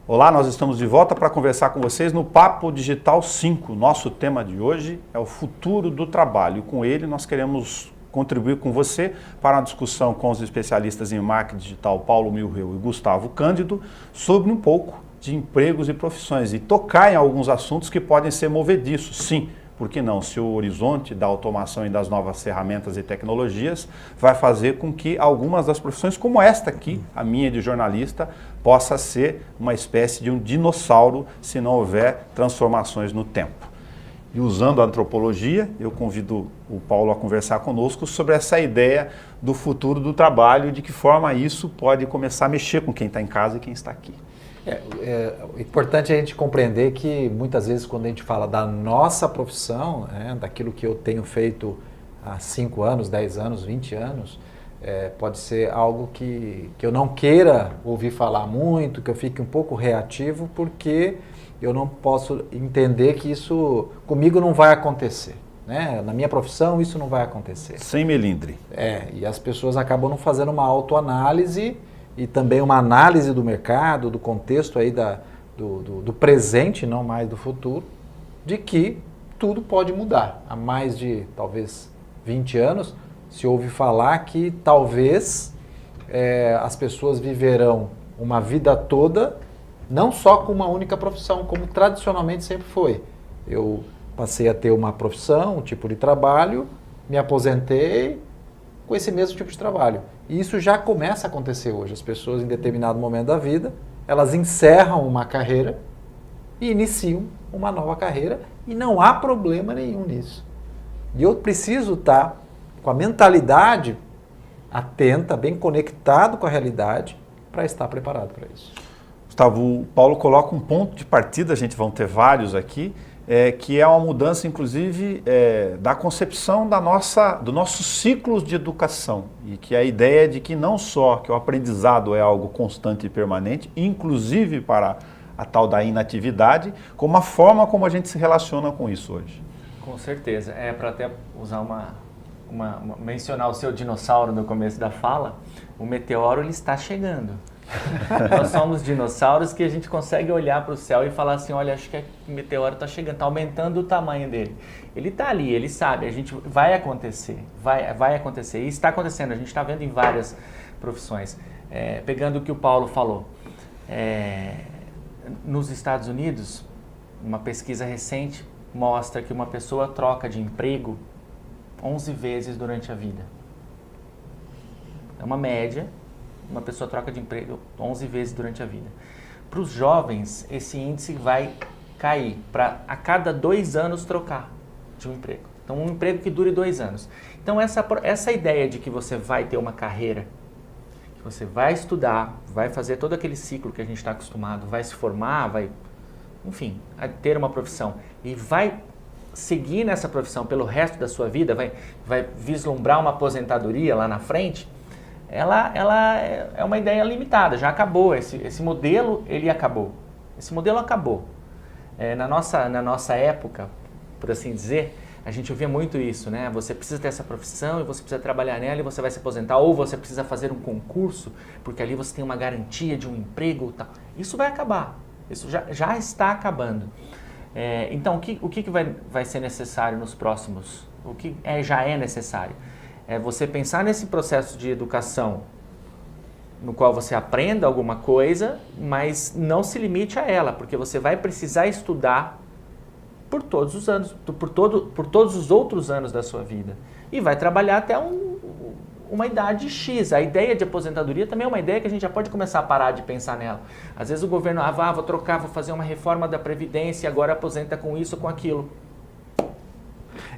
Olá, nós estamos de volta para conversar com vocês no Papo Digital 5. Nosso tema de hoje é o futuro do trabalho. E com ele nós queremos contribuir com você para uma discussão com os especialistas em marketing digital Paulo Milreu e Gustavo Cândido sobre um pouco de empregos e profissões e tocar em alguns assuntos que podem ser movediços, sim. Por que não? Se o horizonte da automação e das novas ferramentas e tecnologias vai fazer com que algumas das profissões, como esta aqui, a minha de jornalista, possa ser uma espécie de um dinossauro se não houver transformações no tempo. E usando a antropologia, eu convido o Paulo a conversar conosco sobre essa ideia do futuro do trabalho e de que forma isso pode começar a mexer com quem está em casa e quem está aqui. É importante a gente compreender que muitas vezes quando a gente fala da nossa profissão, daquilo que eu tenho feito há 5 anos, 10 anos, 20 anos, pode ser algo que eu não queira ouvir falar muito, que eu fique um pouco reativo, porque eu não posso entender que isso comigo não vai acontecer. Na minha profissão isso não vai acontecer. Sem melindre. E as pessoas acabam não fazendo uma autoanálise e também uma análise do mercado, do contexto aí do presente, não mais do futuro, de que tudo pode mudar. Há mais de, talvez, 20 anos, se ouve falar que talvez as pessoas viverão uma vida toda, não só com uma única profissão, como tradicionalmente sempre foi. Eu passei a ter uma profissão, um tipo de trabalho, me aposentei com esse mesmo tipo de trabalho. E isso já começa a acontecer hoje. As pessoas, em determinado momento da vida, elas encerram uma carreira e iniciam uma nova carreira e não há problema nenhum nisso. E eu preciso estar com a mentalidade atenta, bem conectado com a realidade, para estar preparado para isso. Gustavo, o Paulo coloca um ponto de partida, a gente vai ter vários aqui, que é uma mudança, inclusive, da concepção dos nossos ciclos de educação. E que a ideia é de que não só que o aprendizado é algo constante e permanente, inclusive para a tal da inatividade, como a forma como a gente se relaciona com isso hoje. Com certeza. Para até usar mencionar o seu dinossauro no começo da fala, o meteoro ele está chegando. Nós somos dinossauros que a gente consegue olhar para o céu e falar assim, olha, acho que o meteoro está chegando, está aumentando o tamanho dele. Ele está ali, ele sabe, a gente vai acontecer, vai acontecer. E está acontecendo, a gente está vendo em várias profissões. Pegando o que o Paulo falou, nos Estados Unidos, uma pesquisa recente mostra que uma pessoa troca de emprego 11 vezes durante a vida. É uma média. Uma pessoa troca de emprego 11 vezes durante a vida. Para os jovens, esse índice vai cair para a cada 2 anos trocar de um emprego. Então, um emprego que dure 2 anos. Então, essa ideia de que você vai ter uma carreira, que você vai estudar, vai fazer todo aquele ciclo que a gente está acostumado, vai se formar, vai, enfim, ter uma profissão e vai seguir nessa profissão pelo resto da sua vida, vai vislumbrar uma aposentadoria lá na frente, ela é uma ideia limitada, já acabou, esse modelo ele acabou. Esse modelo acabou. Na nossa época, por assim dizer, a gente ouvia muito isso, né? Você precisa ter essa profissão e você precisa trabalhar nela e você vai se aposentar, ou você precisa fazer um concurso, porque ali você tem uma garantia de um emprego e tal. Isso vai acabar, isso já está acabando. Então, o que vai ser necessário nos próximos? O que já é necessário? É você pensar nesse processo de educação no qual você aprenda alguma coisa, mas não se limite a ela, porque você vai precisar estudar por todos os anos, por todos os outros anos da sua vida. E vai trabalhar até uma idade X. A ideia de aposentadoria também é uma ideia que a gente já pode começar a parar de pensar nela. Às vezes o governo, vou trocar, vou fazer uma reforma da Previdência e agora aposenta com isso ou com aquilo.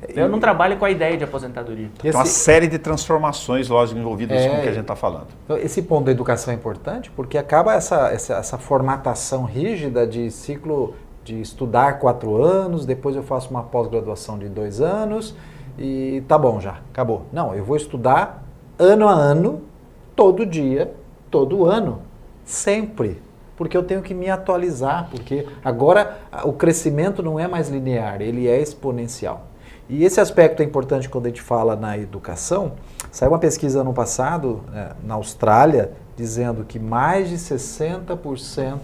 Eu não trabalho com a ideia de aposentadoria. Tem uma série de transformações, lógico, envolvidas com o que a gente está falando. Esse ponto da educação é importante porque acaba essa formatação rígida de ciclo de estudar 4 anos, depois eu faço uma pós-graduação de 2 anos e tá bom já, acabou. Não, eu vou estudar ano a ano, todo dia, todo ano, sempre. Porque eu tenho que me atualizar, porque agora o crescimento não é mais linear, ele é exponencial. E esse aspecto é importante quando a gente fala na educação. Saiu uma pesquisa ano passado, na Austrália, dizendo que mais de 60%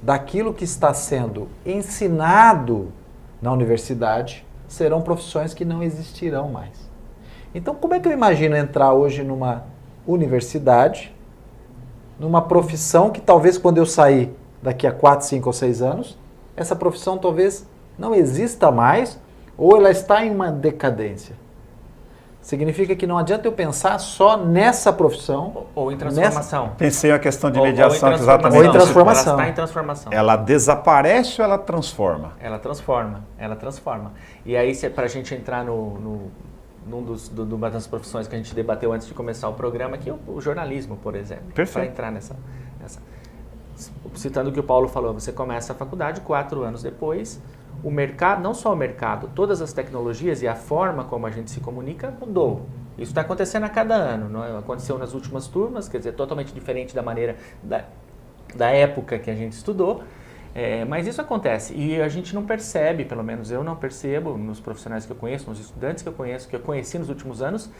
daquilo que está sendo ensinado na universidade serão profissões que não existirão mais. Então, como é que eu imagino entrar hoje numa universidade, numa profissão que talvez quando eu sair daqui a 4, 5 ou 6 anos, essa profissão talvez não exista mais ou ela está em uma decadência? Significa que não adianta eu pensar só nessa profissão. Ou em transformação. Pensei a questão de mediação ou exatamente. Ou em transformação. Ela está em transformação. Ela desaparece ou ela transforma? Ela transforma. E aí, para a gente entrar numa das profissões que a gente debateu antes de começar o programa, que é o jornalismo, por exemplo. Perfeito. Para entrar nessa. Citando o que o Paulo falou, você começa a faculdade, 4 anos depois, o mercado, não só o mercado, todas as tecnologias e a forma como a gente se comunica mudou. Isso está acontecendo a cada ano, não é? Aconteceu nas últimas turmas, quer dizer, totalmente diferente da maneira da época que a gente estudou, mas isso acontece e a gente não percebe, pelo menos eu não percebo, nos profissionais que eu conheço, nos estudantes que eu conheço, que eu conheci nos últimos anos,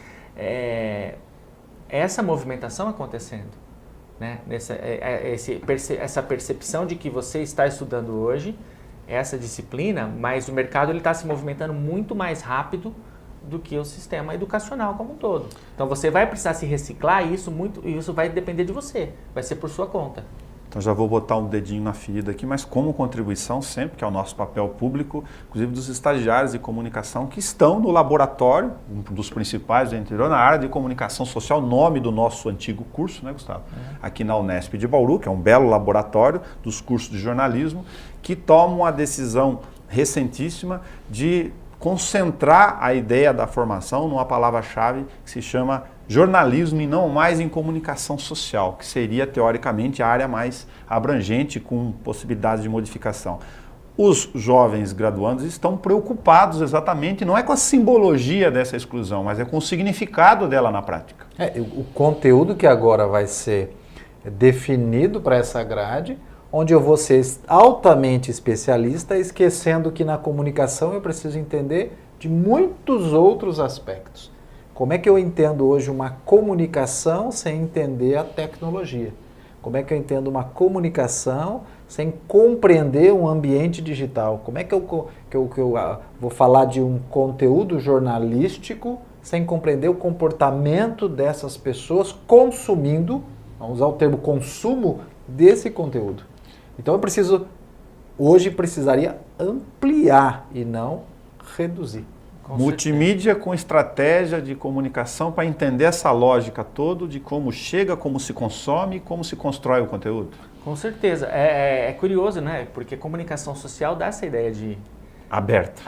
essa movimentação acontecendo. Né? Essa percepção de que você está estudando hoje, essa disciplina, mas o mercado está se movimentando muito mais rápido do que o sistema educacional como um todo. Então você vai precisar se reciclar e isso vai depender de você, vai ser por sua conta. Então já vou botar um dedinho na ferida aqui, mas como contribuição sempre, que é o nosso papel público, inclusive dos estagiários de comunicação que estão no laboratório, um dos principais do interior, na área de comunicação social, nome do nosso antigo curso, né, Gustavo? Aqui na Unesp de Bauru, que é um belo laboratório dos cursos de jornalismo, que tomam a decisão recentíssima de concentrar a ideia da formação numa palavra-chave que se chama jornalismo e não mais em comunicação social, que seria teoricamente a área mais abrangente com possibilidades de modificação. Os jovens graduandos estão preocupados exatamente, não é com a simbologia dessa exclusão, mas é com o significado dela na prática. O conteúdo que agora vai ser definido para essa grade, onde eu vou ser altamente especialista, esquecendo que na comunicação eu preciso entender de muitos outros aspectos. Como é que eu entendo hoje uma comunicação sem entender a tecnologia? Como é que eu entendo uma comunicação sem compreender um ambiente digital? Como é que eu vou falar de um conteúdo jornalístico sem compreender o comportamento dessas pessoas consumindo, vamos usar o termo consumo, desse conteúdo? Então eu hoje precisaria ampliar e não reduzir. Multimídia com estratégia de comunicação para entender essa lógica toda de como chega, como se consome e como se constrói o conteúdo. Com certeza. É curioso, né? Porque comunicação social dá essa ideia de... Aberta.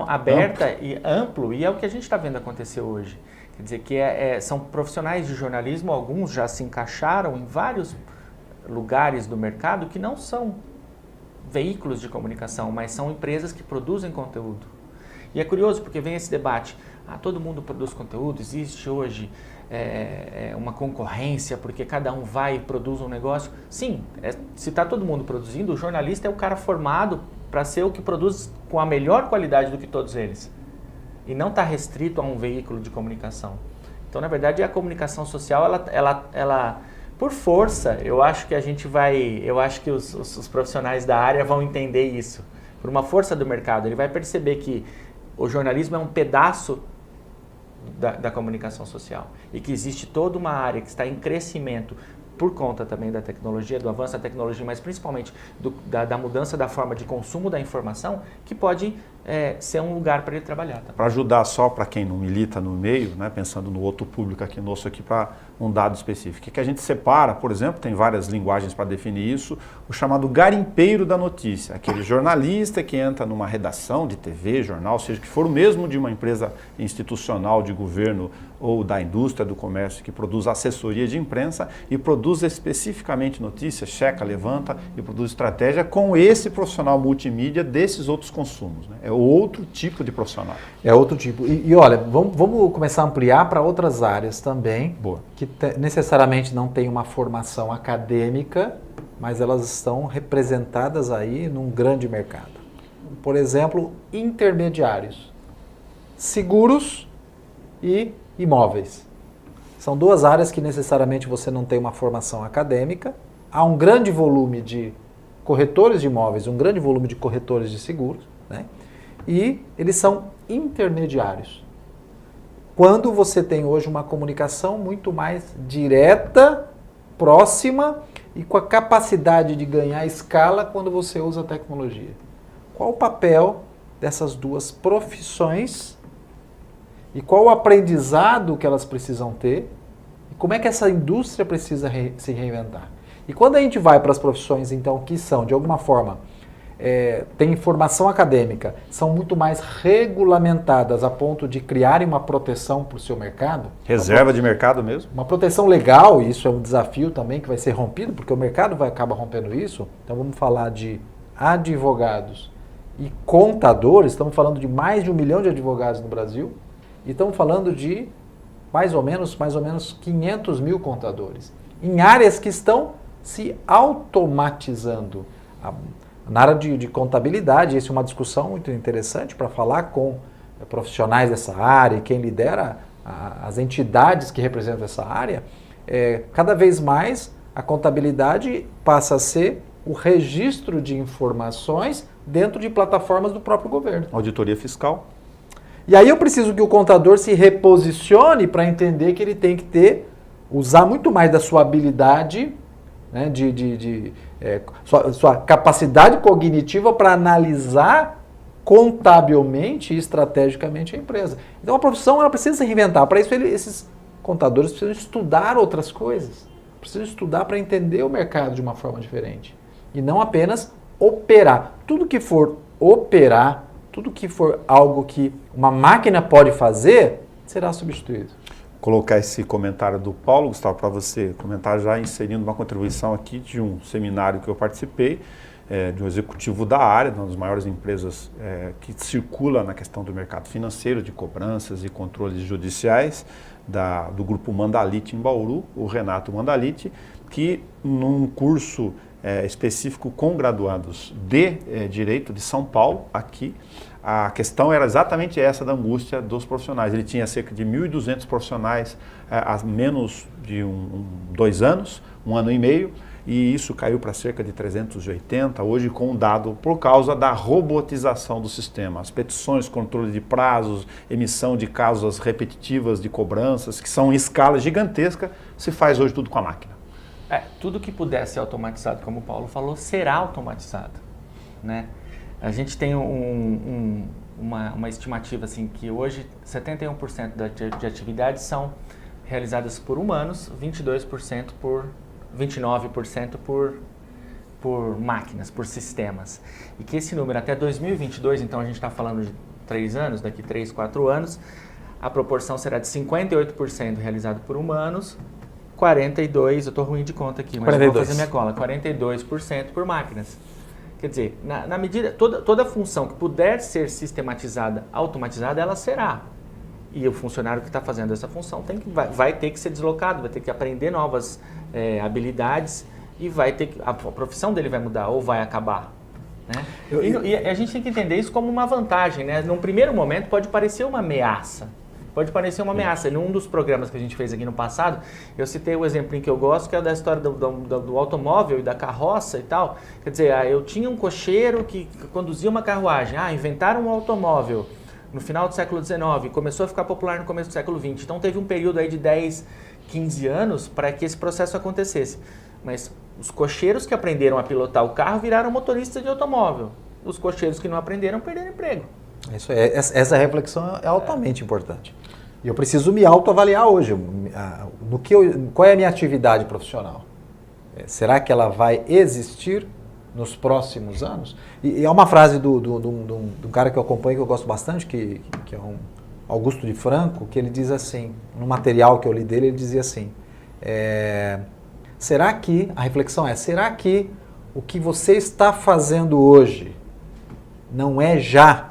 Aberta e amplo, e é o que a gente está vendo acontecer hoje. Quer dizer que são profissionais de jornalismo, alguns já se encaixaram em vários lugares do mercado que não são veículos de comunicação, mas são empresas que produzem conteúdo. E é curioso porque vem esse debate, todo mundo produz conteúdo, existe hoje uma concorrência porque cada um vai e produz um negócio. Sim, se está todo mundo produzindo, o jornalista é o cara formado para ser o que produz com a melhor qualidade do que todos eles. E não está restrito a um veículo de comunicação. Então, na verdade, a comunicação social, ela por força, eu acho que os profissionais da área vão entender isso. Por uma força do mercado, ele vai perceber que o jornalismo é um pedaço da comunicação social e que existe toda uma área que está em crescimento por conta também da tecnologia, do avanço da tecnologia, mas principalmente da mudança da forma de consumo da informação, que pode ser um lugar para ele trabalhar. Tá? Para ajudar só para quem não milita no meio, né, pensando no outro público aqui nosso aqui para um dado específico, que a gente separa, por exemplo, tem várias linguagens para definir isso, o chamado garimpeiro da notícia, aquele jornalista que entra numa redação de TV, jornal, seja que for o mesmo de uma empresa institucional de governo ou da indústria, do comércio, que produz assessoria de imprensa e produz especificamente notícias, checa, levanta e produz estratégia com esse profissional multimídia desses outros consumos. Né? É outro tipo de profissional. É outro tipo. E olha, vamos começar a ampliar para outras áreas também, Boa. Que necessariamente não tem uma formação acadêmica, mas elas estão representadas aí num grande mercado. Por exemplo, intermediários, seguros e imóveis. São duas áreas que necessariamente você não tem uma formação acadêmica, há um grande volume de corretores de imóveis, um grande volume de corretores de seguros, né? E eles são intermediários. Quando você tem hoje uma comunicação muito mais direta, próxima e com a capacidade de ganhar escala quando você usa a tecnologia. Qual o papel dessas duas profissões e qual o aprendizado que elas precisam ter e como é que essa indústria precisa se reinventar? E quando a gente vai para as profissões, então, que são, de alguma forma, têm formação acadêmica, são muito mais regulamentadas a ponto de criarem uma proteção para o seu mercado. Reserva de mercado mesmo? Uma proteção legal, e isso é um desafio também que vai ser rompido, porque o mercado vai acabar rompendo isso. Então vamos falar de advogados e contadores, estamos falando de mais de 1 milhão de advogados no Brasil, e estamos falando de mais ou menos 500 mil contadores, em áreas que estão se automatizando. Na área de contabilidade, essa é uma discussão muito interessante para falar com profissionais dessa área e quem lidera as entidades que representam essa área. Cada vez mais a contabilidade passa a ser o registro de informações dentro de plataformas do próprio governo. Auditoria fiscal. E aí eu preciso que o contador se reposicione para entender que ele tem que usar muito mais da sua habilidade, né, sua capacidade cognitiva para analisar contabilmente e estrategicamente a empresa. Então a profissão ela precisa se reinventar. Para isso esses contadores precisam estudar outras coisas. Precisam estudar para entender o mercado de uma forma diferente. E não apenas operar. Tudo que for operar, tudo que for algo que uma máquina pode fazer, será substituído. Colocar esse comentário do Paulo, Gustavo, para você comentar já inserindo uma contribuição aqui de um seminário que eu participei, de um executivo da área, de uma das maiores empresas que circula na questão do mercado financeiro, de cobranças e controles judiciais, do grupo Mandalite em Bauru, o Renato Mandalite, que num curso específico com graduados de Direito de São Paulo, aqui, a questão era exatamente essa da angústia dos profissionais. Ele tinha cerca de 1.200 profissionais há menos de 2 anos, 1 ano e meio, e isso caiu para cerca de 380, hoje com um dado por causa da robotização do sistema. As petições, controle de prazos, emissão de causas repetitivas de cobranças, que são em escala gigantesca, se faz hoje tudo com a máquina. Tudo que puder ser automatizado, como o Paulo falou, será automatizado, né? A gente tem uma estimativa assim, que hoje 71% de atividades são realizadas por humanos, 29% por máquinas, por sistemas. E que esse número até 2022, então a gente está falando de 3 anos, daqui 3, 4 anos, a proporção será de 58% realizado por humanos, 42%, eu estou ruim de conta aqui, mas 42. Vou fazer minha cola, 42% por máquinas. Quer dizer, na medida, toda função que puder ser sistematizada, automatizada, ela será. E o funcionário que está fazendo essa função vai ter que ser deslocado, vai ter que aprender novas habilidades e a profissão dele vai mudar ou vai acabar. Né? E a gente tem que entender isso como uma vantagem. Né? Num primeiro momento pode parecer uma ameaça. Em um dos programas que a gente fez aqui no passado, eu citei o exemplo que eu gosto, que é da história do automóvel e da carroça e tal. Quer dizer, eu tinha um cocheiro que conduzia uma carruagem. Inventaram um automóvel no final do século XIX, começou a ficar popular no começo do século XX. Então teve um período aí de 10, 15 anos para que esse processo acontecesse. Mas os cocheiros que aprenderam a pilotar o carro viraram motoristas de automóvel. Os cocheiros que não aprenderam perderam emprego. Essa reflexão é altamente importante. E eu preciso me autoavaliar hoje. Qual é a minha atividade profissional? Será que ela vai existir nos próximos anos? E há uma frase do cara que eu acompanho, que eu gosto bastante, que é um Augusto de Franco, que ele diz assim, no material que eu li dele, ele dizia assim, a reflexão será que o que você está fazendo hoje não é já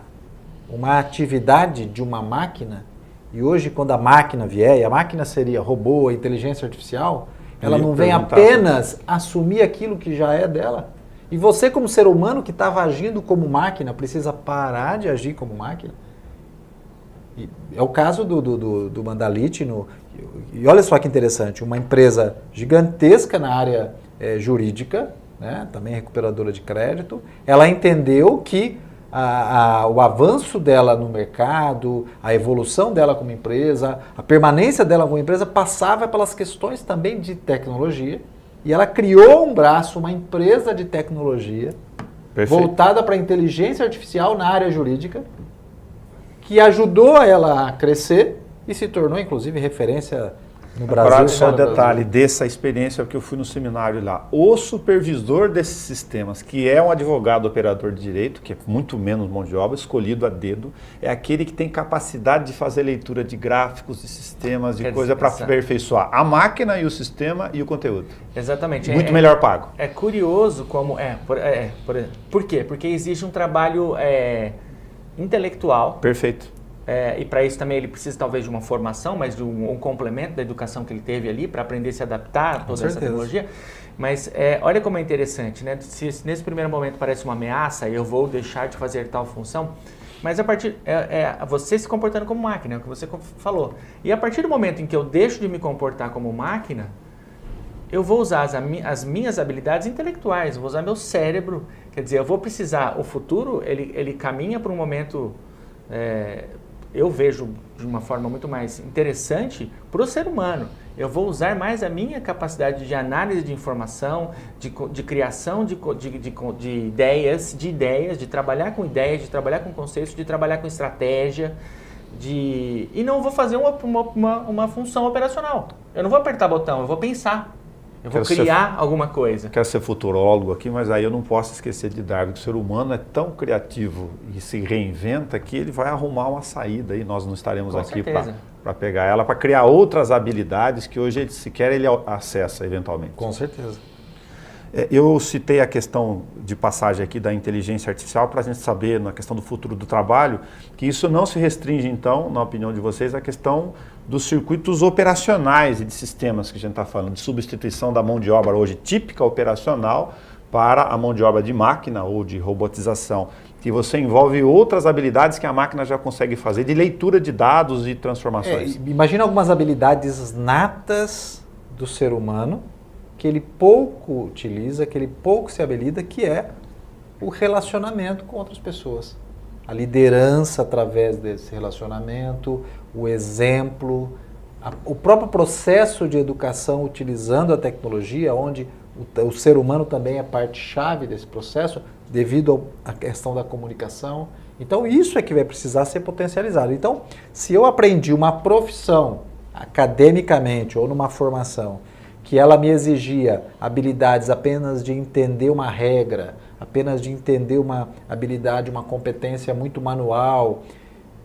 uma atividade de uma máquina? E hoje, quando a máquina vier, e a máquina seria robô, inteligência artificial, ela não vem apenas assumir aquilo que já é dela. E você, como ser humano que estava agindo como máquina, precisa parar de agir como máquina. E é o caso do Mandalite. E olha só que interessante, uma empresa gigantesca na área jurídica, né, também recuperadora de crédito, ela entendeu que o avanço dela no mercado, a evolução dela como empresa, a permanência dela como empresa passava pelas questões também de tecnologia, e ela criou um braço, uma empresa de tecnologia, Perfeito. voltada para a inteligência artificial na área jurídica, que ajudou ela a crescer e se tornou, inclusive, referência no Brasil. Agora, só um fora do detalhe Brasil. dessa experiência que eu fui no seminário lá. O supervisor desses sistemas, que é um advogado operador de direito, que é muito menos mão de obra, escolhido a dedo, é aquele que tem capacidade de fazer leitura de gráficos, de sistemas, de Quer coisa para dizer, aperfeiçoar a máquina e o sistema e o conteúdo. Exatamente. Muito melhor pago. É curioso como... Por quê? Porque existe um trabalho intelectual. Perfeito. E para isso também ele precisa talvez de uma formação, mas de um complemento da educação que ele teve ali para aprender a se adaptar a toda essa tecnologia. Mas olha como é interessante, né? Se nesse primeiro momento parece uma ameaça, eu vou deixar de fazer tal função, mas a partir você se comportando como máquina, é o que você falou. E a partir do momento em que eu deixo de me comportar como máquina, eu vou usar as minhas habilidades intelectuais, eu vou usar meu cérebro. Quer dizer, eu vou precisar, o futuro ele caminha para um momento... eu vejo de uma forma muito mais interessante para o ser humano. Eu vou usar mais a minha capacidade de análise de informação, de criação de ideias, de trabalhar com ideias, de trabalhar com conceitos, de trabalhar com estratégia, e não vou fazer uma função operacional. Eu não vou apertar botão, eu vou pensar. Eu vou criar alguma coisa. Quero ser futurólogo aqui, mas aí eu não posso esquecer de Darwin, que o ser humano é tão criativo e se reinventa que ele vai arrumar uma saída e nós não estaremos aqui para pegar ela, para criar outras habilidades que hoje sequer ele acessa eventualmente. Com certeza. Eu citei a questão de passagem aqui da inteligência artificial para a gente saber, na questão do futuro do trabalho, que isso não se restringe, então, na opinião de vocês, à questão dos circuitos operacionais e de sistemas que a gente está falando, de substituição da mão de obra hoje típica operacional para a mão de obra de máquina ou de robotização, que você envolve outras habilidades que a máquina já consegue fazer, de leitura de dados e transformações. Imagina algumas habilidades natas do ser humano, que ele pouco utiliza, que ele pouco se habilita, que é o relacionamento com outras pessoas. A liderança através desse relacionamento, o exemplo, o próprio processo de educação utilizando a tecnologia, onde o ser humano também é parte-chave desse processo, devido à questão da comunicação. Então, isso é que vai precisar ser potencializado. Então, se eu aprendi uma profissão academicamente ou numa formação que ela me exigia habilidades apenas de entender uma regra, apenas de entender uma habilidade, uma competência muito manual,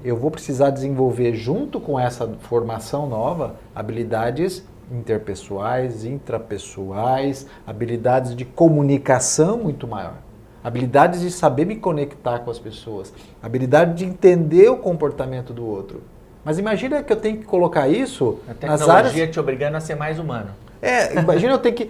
eu vou precisar desenvolver, junto com essa formação nova, habilidades interpessoais, intrapessoais, habilidades de comunicação muito maior, habilidades de saber me conectar com as pessoas, habilidade de entender o comportamento do outro. Mas imagina que eu tenho que colocar isso nas áreas... A tecnologia te obrigando a ser mais humano. Imagina eu ter que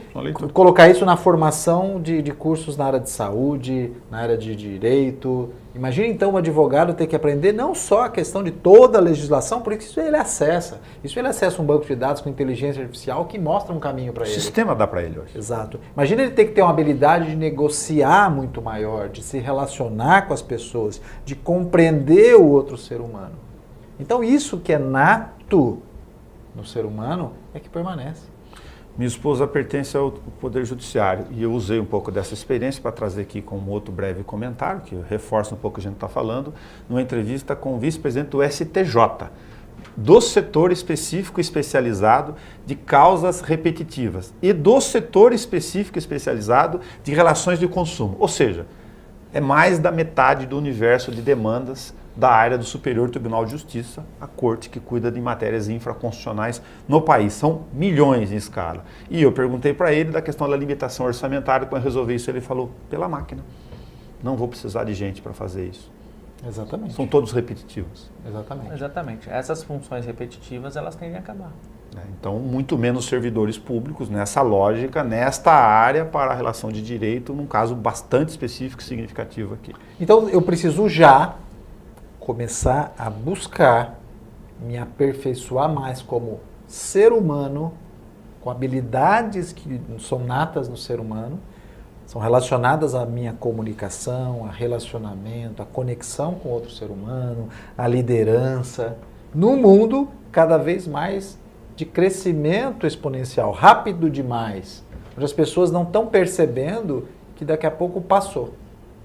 colocar isso na formação de cursos na área de saúde, na área de direito. Imagina então o advogado ter que aprender não só a questão de toda a legislação, porque isso ele acessa. Isso ele acessa um banco de dados com inteligência artificial que mostra um caminho para ele. O sistema dá para ele hoje. Exato. Imagina ele ter que ter uma habilidade de negociar muito maior, de se relacionar com as pessoas, de compreender o outro ser humano. Então isso que é nato no ser humano é que permanece. Minha esposa pertence ao Poder Judiciário e eu usei um pouco dessa experiência para trazer aqui como outro breve comentário, que reforça um pouco o que a gente está falando, numa entrevista com o vice-presidente do STJ, do setor específico especializado de causas repetitivas e do setor específico especializado de relações de consumo. Ou seja, é mais da metade do universo de demandas da área do Superior Tribunal de Justiça, a corte que cuida de matérias infraconstitucionais no país. São milhões em escala. E eu perguntei para ele da questão da limitação orçamentária, quando resolver isso ele falou, pela máquina. Não vou precisar de gente para fazer isso. Exatamente. São todos repetitivos. Exatamente. Essas funções repetitivas, elas tendem a acabar. Então, muito menos servidores públicos nessa lógica, nesta área para a relação de direito, num caso bastante específico e significativo aqui. Então, eu preciso já começar a buscar me aperfeiçoar mais como ser humano, com habilidades que são natas no ser humano, São relacionadas à minha comunicação, a relacionamento, a conexão com outro ser humano, a liderança. Num mundo cada vez mais de crescimento exponencial, rápido demais, onde as pessoas não estão percebendo que daqui a pouco passou.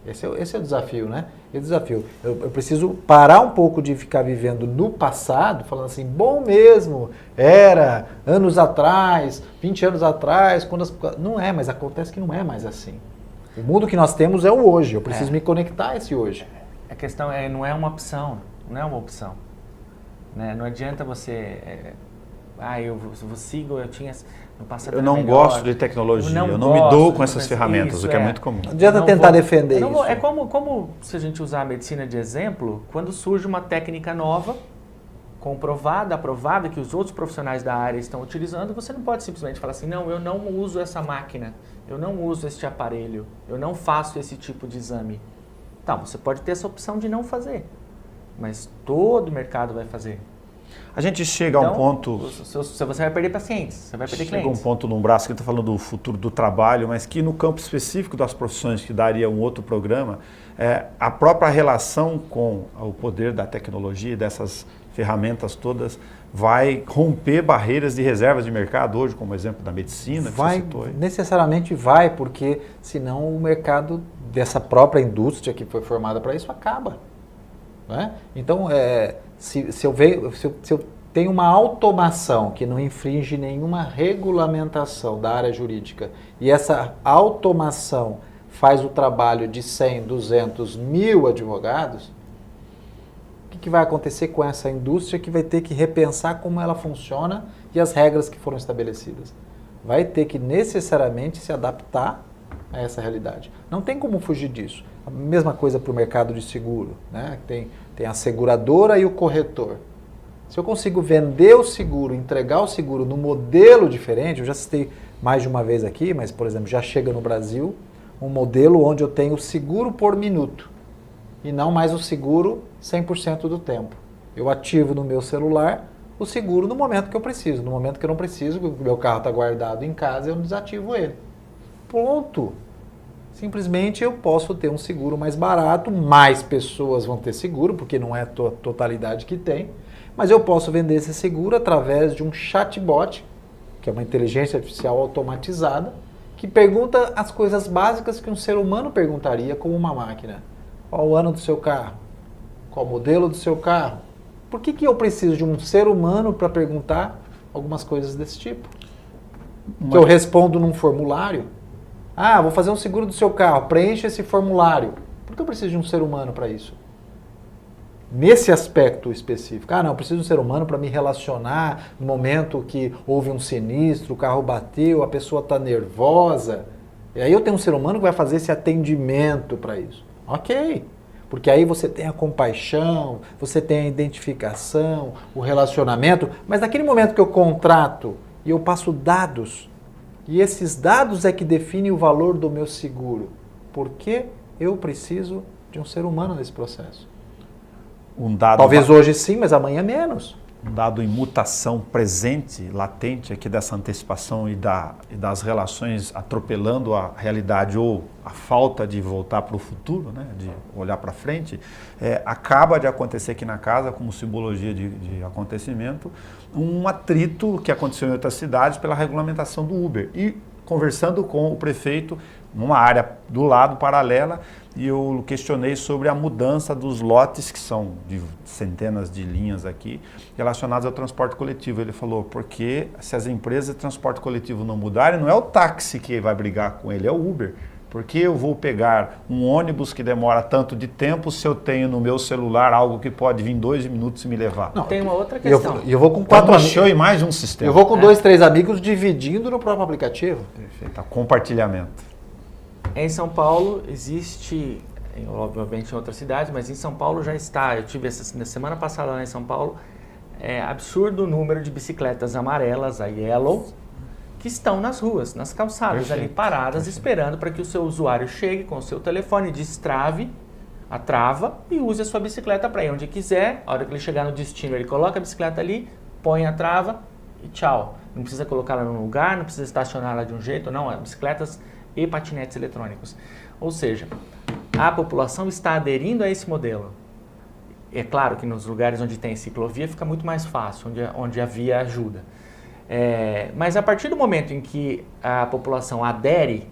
Esse é o desafio, né? Esse é o desafio. Eu preciso parar um pouco de ficar vivendo no passado, falando assim, bom mesmo, era anos atrás, 20 anos atrás, quando as... Não é, mas acontece que não é mais assim. O mundo que nós temos é o hoje, eu preciso me conectar a esse hoje. A questão não é uma opção, não é uma opção. Né? Não adianta você... eu sigo, eu tinha... No passado eu não gosto de tecnologia, eu não me dou com essas ferramentas, o que é muito comum. Não adianta tentar defender isso. É como se a gente usar a medicina de exemplo, quando surge uma técnica nova, comprovada, aprovada, que os outros profissionais da área estão utilizando, você não pode simplesmente falar assim, não, eu não uso essa máquina, eu não uso este aparelho, eu não faço esse tipo de exame. Tá, você pode ter essa opção de não fazer, mas todo o mercado vai fazer. A gente chega a um ponto... Você vai perder pacientes, você vai perder clientes. Chega um ponto num braço que está falando do futuro do trabalho, mas que no campo específico das profissões, que daria um outro programa, a própria relação com o poder da tecnologia, dessas ferramentas todas, vai romper barreiras de reservas de mercado hoje, como exemplo da medicina, que você citou aí. Necessariamente vai, porque senão o mercado dessa própria indústria que foi formada para isso acaba. Né? Então, se eu tenho uma automação que não infringe nenhuma regulamentação da área jurídica e essa automação faz o trabalho de 100, 200, 1000 advogados, o que vai acontecer com essa indústria que vai ter que repensar como ela funciona e as regras que foram estabelecidas? Vai ter que necessariamente se adaptar a essa realidade. Não tem como fugir disso. A mesma coisa para o mercado de seguro, né? Tem a seguradora e o corretor. Se eu consigo vender o seguro, entregar o seguro num modelo diferente, eu já citei mais de uma vez aqui, mas, por exemplo, já chega no Brasil um modelo onde eu tenho o seguro por minuto e não mais o seguro 100% do tempo. Eu ativo no meu celular o seguro no momento que eu preciso. No momento que eu não preciso, o meu carro está guardado em casa, eu desativo ele. Ponto. Simplesmente eu posso ter um seguro mais barato, mais pessoas vão ter seguro, porque não é a totalidade que tem, mas eu posso vender esse seguro através de um chatbot, que é uma inteligência artificial automatizada, que pergunta as coisas básicas que um ser humano perguntaria como uma máquina. Qual o ano do seu carro? Qual o modelo do seu carro? Por que eu preciso de um ser humano para perguntar algumas coisas desse tipo? Que eu respondo num formulário. Vou fazer um seguro do seu carro, preencha esse formulário. Por que eu preciso de um ser humano para isso? Nesse aspecto específico. Eu preciso de um ser humano para me relacionar no momento que houve um sinistro, o carro bateu, a pessoa está nervosa. E aí eu tenho um ser humano que vai fazer esse atendimento para isso. Ok. Porque aí você tem a compaixão, você tem a identificação, o relacionamento. Mas naquele momento que eu contrato e eu passo dados, e esses dados é que definem o valor do meu seguro. Por que eu preciso de um ser humano nesse processo? Talvez hoje sim, mas amanhã menos. Um dado em mutação presente, latente aqui dessa antecipação e das relações atropelando a realidade ou a falta de voltar para o futuro, né, de olhar para frente, acaba de acontecer aqui na casa, como simbologia de acontecimento, um atrito que aconteceu em outras cidades pela regulamentação do Uber. E conversando com o prefeito, numa área do lado, paralela, e eu questionei sobre a mudança dos lotes, que são de centenas de linhas aqui, relacionadas ao transporte coletivo. Ele falou, porque se as empresas de transporte coletivo não mudarem, não é o táxi que vai brigar com ele, é o Uber. Porque eu vou pegar um ônibus que demora tanto de tempo se eu tenho no meu celular algo que pode vir em 2 minutos e me levar? Não, tem uma outra questão. Eu vou com 4 amigos. E mais um sistema. Eu vou com 2, 3 amigos dividindo no próprio aplicativo. Perfeito. Compartilhamento. Em São Paulo existe, obviamente em outras cidades, mas em São Paulo já está. Eu tive na semana passada lá em São Paulo, absurdo o número de bicicletas amarelas, a Yellow, que estão nas ruas, nas calçadas, ali paradas, esperando para que o seu usuário chegue com o seu telefone, destrave a trava e use a sua bicicleta para ir onde quiser. A hora que ele chegar no destino, ele coloca a bicicleta ali, põe a trava e tchau. Não precisa colocá-la num lugar, não precisa estacioná-la de um jeito, não. Bicicletas e patinetes eletrônicos. Ou seja, a população está aderindo a esse modelo. É claro que nos lugares onde tem ciclovia fica muito mais fácil, onde a via ajuda. Mas a partir do momento em que a população adere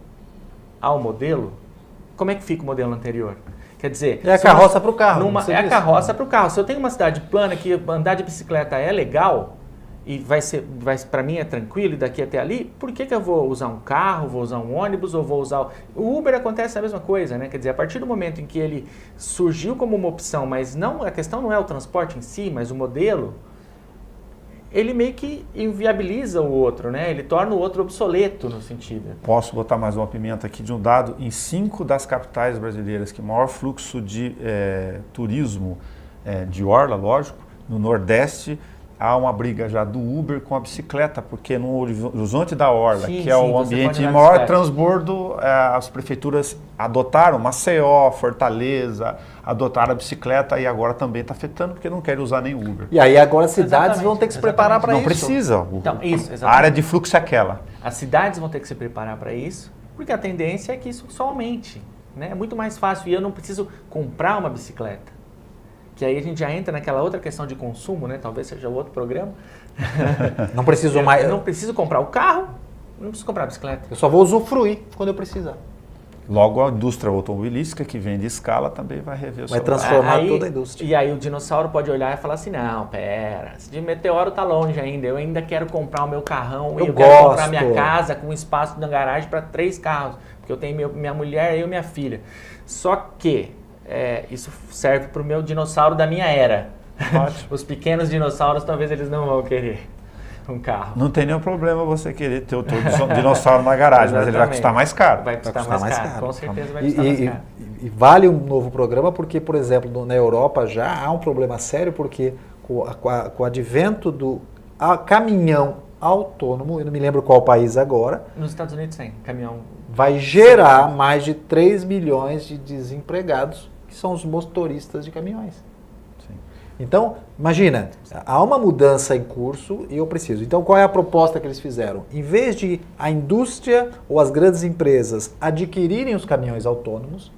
ao modelo, como é que fica o modelo anterior? Quer dizer... É a carroça para o carro. É a carroça para o carro. Se eu tenho uma cidade plana que andar de bicicleta é legal e para mim é tranquilo e daqui até ali, por que eu vou usar um carro, vou usar um ônibus ou vou usar... O Uber acontece a mesma coisa, né? Quer dizer, a partir do momento em que ele surgiu como uma opção, mas a questão não é o transporte em si, mas o modelo, ele meio que inviabiliza o outro, né? Ele torna o outro obsoleto no sentido. Posso botar mais uma pimenta aqui de um dado? Em 5 das capitais brasileiras que maior fluxo de turismo de orla, lógico, no Nordeste, há uma briga já do Uber com a bicicleta, porque no horizonte da orla, que é o ambiente de maior transbordo, as prefeituras adotaram, Maceió, Fortaleza, adotaram a bicicleta e agora também está afetando, porque não querem usar nem Uber. E aí agora as cidades vão ter que se preparar para isso. Não precisa. Então, a área de fluxo é aquela. As cidades vão ter que se preparar para isso, porque a tendência é que isso só aumente, né? É muito mais fácil e eu não preciso comprar uma bicicleta. Que aí a gente já entra naquela outra questão de consumo, né? Talvez seja outro programa. Não preciso mais... Eu não preciso comprar o carro, não preciso comprar a bicicleta. Eu só vou usufruir quando eu precisar. Logo, a indústria automobilística, que vem de escala, também vai rever o seu... Vai transformar toda a indústria. E aí o dinossauro pode olhar e falar assim, não, pera, esse meteoro tá longe ainda, eu ainda quero comprar o meu carrão, eu quero comprar minha casa com espaço na garagem para 3 carros, porque eu tenho minha mulher, eu e minha filha. Só que isso serve para o meu dinossauro da minha era. Os pequenos dinossauros, talvez eles não vão querer um carro. Não tem nenhum problema você querer ter o teu dinossauro na garagem, mas ele vai custar mais caro. Vai custar mais caro, com certeza vai custar mais caro. E vale um novo programa porque, por exemplo, na Europa já há um problema sério, porque com o advento do caminhão autônomo, eu não me lembro qual país agora. Nos Estados Unidos tem caminhão. Vai gerar mais de 3 milhões de desempregados, que são os motoristas de caminhões. Então, imagina, há uma mudança em curso e eu preciso. Então, qual é a proposta que eles fizeram? Em vez de a indústria ou as grandes empresas adquirirem os caminhões autônomos,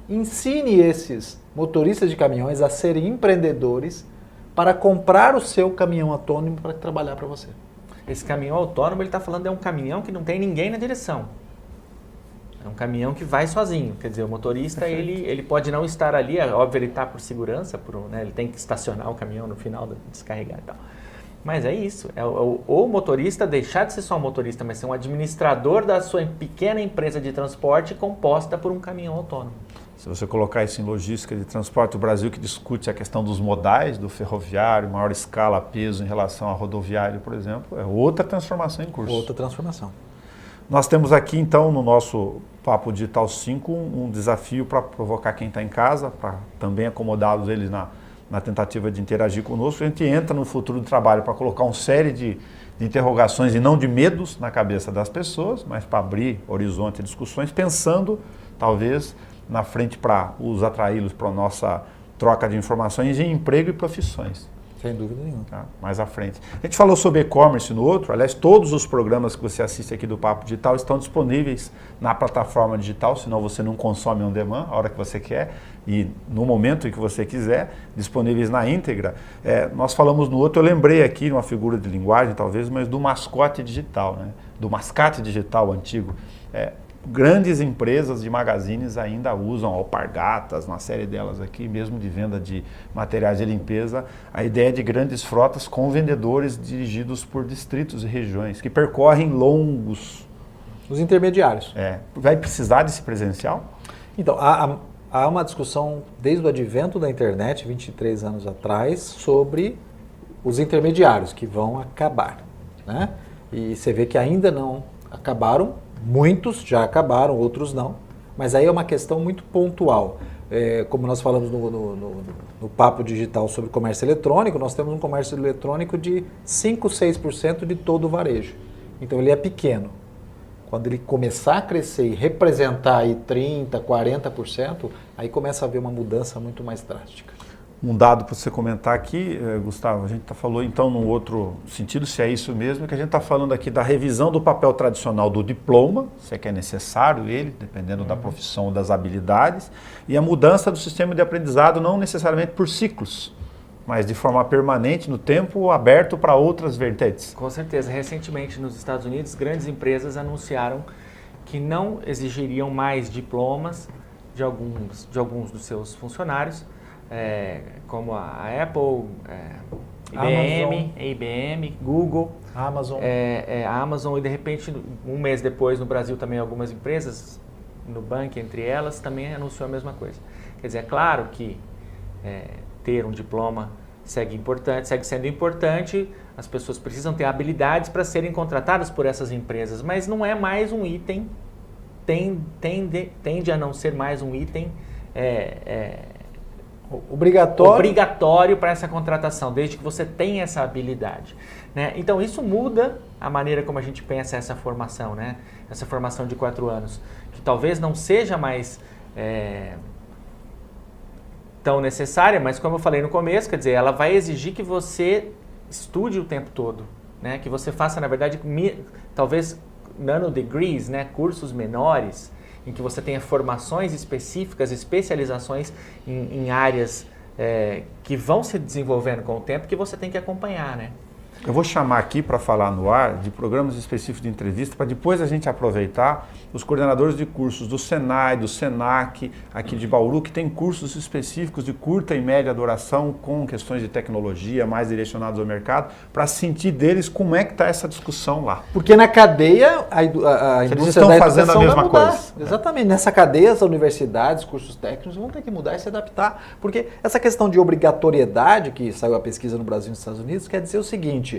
ensine esses motoristas de caminhões a serem empreendedores para comprar o seu caminhão autônomo para trabalhar para você. Esse caminhão autônomo, ele está falando, é um caminhão que não tem ninguém na direção. É um caminhão que vai sozinho, quer dizer, o motorista ele pode não estar ali, óbvio ele está por segurança, né, ele tem que estacionar o caminhão no final, descarregar e tal. Mas é isso, o motorista deixar de ser só um motorista, mas ser um administrador da sua pequena empresa de transporte composta por um caminhão autônomo. Se você colocar isso em logística de transporte, o Brasil que discute a questão dos modais, do ferroviário, maior escala, peso em relação ao rodoviário, por exemplo, é outra transformação em curso. Outra transformação. Nós temos aqui, então, no nosso Papo Digital 5, um desafio para provocar quem está em casa, para também acomodá-los eles na tentativa de interagir conosco. A gente entra no futuro do trabalho para colocar uma série de interrogações e não de medos na cabeça das pessoas, mas para abrir horizonte de discussões, pensando, talvez, na frente para os atraí-los para a nossa troca de informações em emprego e profissões. Sem dúvida nenhuma. Tá? Mais à frente. A gente falou sobre e-commerce no outro, aliás, todos os programas que você assiste aqui do Papo Digital estão disponíveis na plataforma digital, senão você não consome on demand, a hora que você quer e no momento em que você quiser, disponíveis na íntegra. Nós falamos no outro, eu lembrei aqui de uma figura de linguagem talvez, mas do mascote digital, né? Do mascate digital antigo. Grandes empresas de magazines ainda usam alpargatas, uma série delas aqui, mesmo de venda de materiais de limpeza, a ideia de grandes frotas com vendedores dirigidos por distritos e regiões, que percorrem longos... Os intermediários. Vai precisar desse presencial? Então, há uma discussão desde o advento da internet, 23 anos atrás, sobre os intermediários que vão acabar, né? E você vê que ainda não acabaram. Muitos já acabaram, outros não. Mas aí é uma questão muito pontual. Como nós falamos no Papo Digital sobre comércio eletrônico, nós temos um comércio eletrônico de 5, 6% de todo o varejo. Então ele é pequeno. Quando ele começar a crescer e representar aí 30%, 40%, aí começa a haver uma mudança muito mais drástica. Um dado para você comentar aqui, Gustavo, a gente falou então num outro sentido, se é isso mesmo, que a gente está falando aqui da revisão do papel tradicional do diploma, se é que é necessário ele, dependendo da profissão ou das habilidades, e a mudança do sistema de aprendizado não necessariamente por ciclos, mas de forma permanente no tempo, aberto para outras vertentes. Com certeza. Recentemente nos Estados Unidos, grandes empresas anunciaram que não exigiriam mais diplomas de alguns dos seus funcionários, como a Apple, IBM, Google, Amazon. A Amazon, e de repente, um mês depois, no Brasil também algumas empresas, Nubank entre elas, também anunciou a mesma coisa. Quer dizer, é claro que ter um diploma segue sendo importante, as pessoas precisam ter habilidades para serem contratadas por essas empresas, mas não é mais um item, tende a não ser mais um item obrigatório para essa contratação, desde que você tenha essa habilidade, né? Então isso muda a maneira como a gente pensa essa formação, né? Essa formação de 4 anos, que talvez não seja mais tão necessária, mas como eu falei no começo, quer dizer, ela vai exigir que você estude o tempo todo, né? Que você faça, na verdade, talvez nanodegrees, né? Cursos menores, em que você tenha formações específicas, especializações em áreas que vão se desenvolvendo com o tempo, que você tem que acompanhar, né? Eu vou chamar aqui para falar no ar de programas específicos de entrevista, para depois a gente aproveitar os coordenadores de cursos do Senai, do Senac, aqui de Bauru, que tem cursos específicos de curta e média duração com questões de tecnologia mais direcionados ao mercado, para sentir deles como é que está essa discussão lá. Porque na cadeia, a Eles indústria estão da fazendo a educação mesma vai mudar. coisa. Exatamente. Nessa cadeia, as universidades, cursos técnicos vão ter que mudar e se adaptar. Porque essa questão de obrigatoriedade, que saiu a pesquisa no Brasil e nos Estados Unidos, quer dizer o seguinte: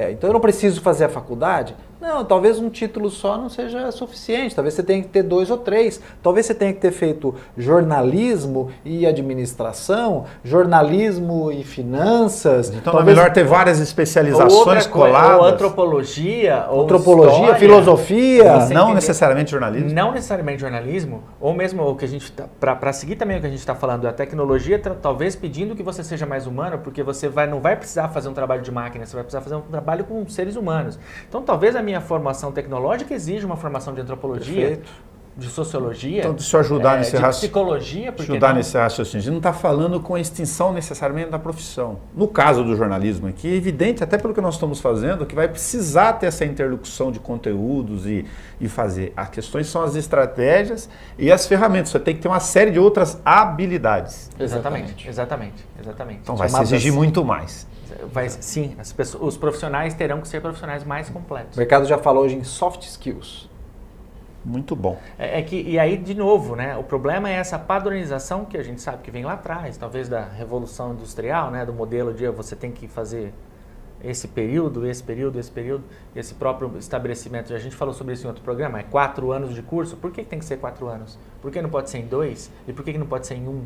então eu não preciso fazer a faculdade? Não, talvez um título só não seja suficiente, talvez você tenha que ter 2 ou 3, talvez você tenha que ter feito jornalismo e administração, jornalismo e finanças. Então talvez... é melhor ter várias especializações coladas. Ou antropologia, ou antropologia, história, filosofia. Não necessariamente jornalismo. Não necessariamente jornalismo, ou mesmo o que a gente para seguir também o que a gente está falando, a tecnologia talvez pedindo que você seja mais humano, porque você não vai precisar fazer um trabalho de máquina, você vai precisar fazer um trabalho com seres humanos. Então talvez a minha formação tecnológica exija uma formação de antropologia, Perfeito. de sociologia, Então, deixa eu ajudar nesse de psicologia, porque ajudar nesse raciocínio. A gente não está falando com a extinção necessariamente da profissão. No caso do jornalismo aqui, é evidente, até pelo que nós estamos fazendo, que vai precisar ter essa interlocução de conteúdos e fazer. As questões são as estratégias e as ferramentas. Você tem que ter uma série de outras habilidades. Exatamente. Então vai se exigir muito mais. Sim, os profissionais terão que ser profissionais mais completos. O mercado já falou hoje em soft skills. Muito bom. E aí, de novo, né, o problema é essa padronização que a gente sabe que vem lá atrás, talvez da Revolução Industrial, né, do modelo de você tem que fazer esse período, esse próprio estabelecimento. A gente falou sobre isso em outro programa, 4 anos de curso. Por que tem que ser 4 anos? Por que não pode ser em 2? E por que não pode ser em 1?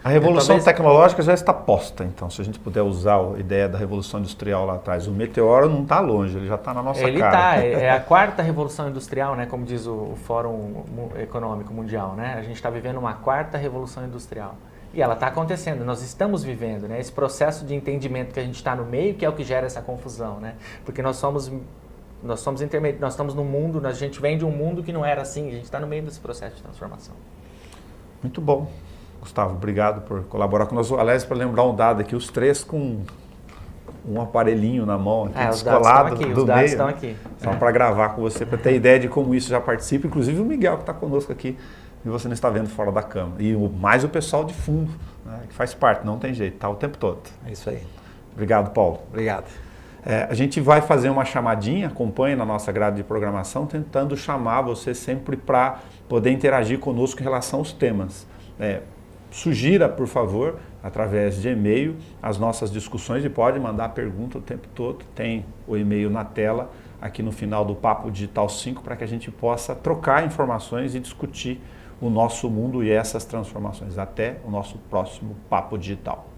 A revolução tecnológica já está posta, então, se a gente puder usar a ideia da revolução industrial lá atrás. O meteoro não está longe, ele já está na nossa cara. Ele está, é a 4ª revolução industrial, né, como diz o Fórum Econômico Mundial, né? A gente está vivendo uma 4ª revolução industrial. E ela está acontecendo, nós estamos vivendo, né? Esse processo de entendimento que a gente está no meio, que é o que gera essa confusão, né? Porque nós somos intermediários, nós estamos num mundo, a gente vem de um mundo que não era assim, a gente está no meio desse processo de transformação. Muito bom. Gustavo, obrigado por colaborar conosco. Aliás, para lembrar um dado aqui, os 3 com um aparelhinho na mão, aqui, descolado do meio. Estão aqui. Só para gravar com você, para ter ideia de como isso já participa. Inclusive o Miguel que está conosco aqui, e você não está vendo fora da câmera. E mais o pessoal de fundo, né, que faz parte, não tem jeito, está o tempo todo. É isso aí. Obrigado, Paulo. Obrigado. A gente vai fazer uma chamadinha, acompanhe na nossa grade de programação, tentando chamar você sempre para poder interagir conosco em relação aos temas. Sugira, por favor, através de e-mail, as nossas discussões e pode mandar pergunta o tempo todo. Tem o e-mail na tela, aqui no final do Papo Digital 5, para que a gente possa trocar informações e discutir o nosso mundo e essas transformações. Até o nosso próximo Papo Digital.